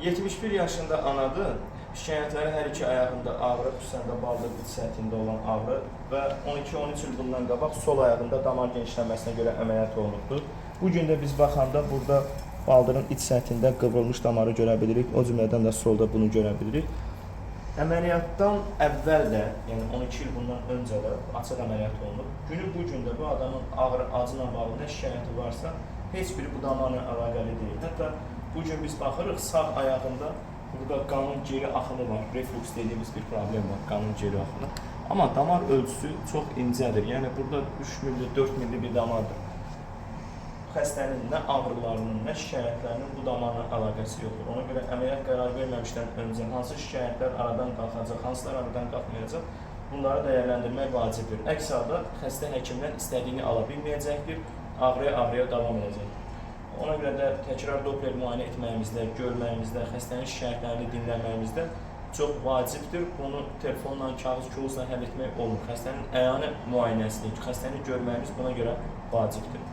71 yaşında anadır. Şikayətləri hər iki ayağında ağrı, xüsusən də baldır iç səthində olan ağrı və 12-13 il bundan qabaq sol ayağında damar genişlənməsinə görə əməliyyat olunubdur. Bu gün də biz baxanda burada baldırın iç səthində qıvrılmış damarı görə bilirik. O cümlədən də solda bunu görə bilirik. Əməliyyatdan əvvəl də, yəni 12 il bundan öncə də açıq əməliyyat olunub. Günü bu gün də bu adamın ağrı, acıyla bağlı nə şikayəti varsa, heç biri bu damarla əlaqəli deyil. Hətta bu gün biz baxırıq, sağ ayağında burada qanın geri axını var, reflux dediyimiz bir problem var, qanın geri axını. Amma damar ölçüsü çox incədir, yəni burada 3 milli, 4 milli bir damardır. Xəstənin nə ağrılarının, nə şikayətlərinin bu damarla əlaqəsi yoxdur. Ona görə əməliyyat qərar verməmişdən öncə hansı şikayətlər aradan qalxacaq, hansılar aradan qalxmayacaq, bunları dəyərləndirmək vacibdir. Əks halda xəstə həkimdən istədiyini ala bilməyəcəkdir, ağrıya davam edəcəkdir. Ona görə də təkrar Doppler müayinə etməyimizdə, görməyimizdə, xəstənin şikayətlərini dinləməyimizdə çox vacibdir. Bunu telefonla, kağız-kağızla həll etmək olmur. Xəstənin əyani müayinəsini, xəstəni görməyimiz buna görə vacibdir.